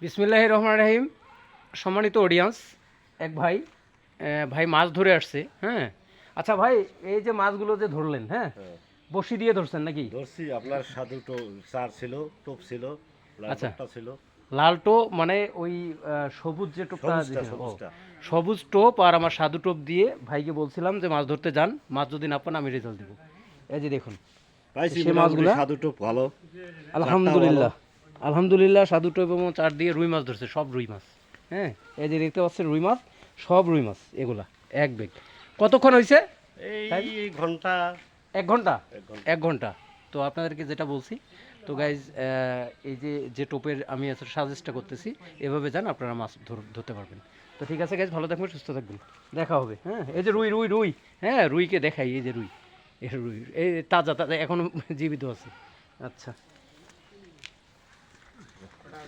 বিসমিল্লাহির রহমানির রহিম। সম্মানিত অডিয়েন্স, এক ভাই ভাই মাছ ধরে আসছে। হ্যাঁ, আচ্ছা ভাই, এই যে মাছগুলো যে ধরলেন, হ্যাঁ, বড়শি দিয়ে ধরছেন নাকি? ধরছি আপনার সাধু চার ছিল, টোপ ছিল, আচ্ছা, লালটপটা ছিল। লালটো মানে ওই সবুজ যে টোপটা সবুজটা দিয়েছেন, ও সবুজটা সবুজ টোপ আর আমার সাদু টোপ দিয়ে ভাইকে বলছিলাম যে মাছ ধরতে যান, মাছ যদি না পান আমি রেজাল্ট দেবো। এই যে দেখুন পাইছি সে মোটামুটি, মাছগুলা। সাধু টোপ ভালো, চারটাও ভালো। আলহামদুলিল্লাহ, আলহামদুলিল্লাহ, সাদু টোপ এবং চার দিয়ে রুই মাছ ধরছে, সব রুই মাছ। হ্যাঁ, এই যে দেখতে পাচ্ছেন রুই মাছ, সব রুই মাছ এগুলা, এক বেগ। কতক্ষণ হয়েছে? এই ঘন্টা 1 ঘন্টা। এক ঘন্টা 1 ঘন্টা। তো আপনাদেরকে যেটা বলছি, তো গাইজ এই যে যে টোপের আমি আসলে সাজেস্টটা করতেছি, এভাবে যান, আপনারা মাছ ধরতে পারবেন। তো ঠিক আছে গাইজ, ভালো থাকবেন, সুস্থ থাকবেন, দেখা হবে। হ্যাঁ, এই যে রুই রুই রুই, হ্যাঁ রুইকে দেখাই, এই যে রুই, এই রুই এই তাজা তাজা এখনো জীবিত আছে। আচ্ছা।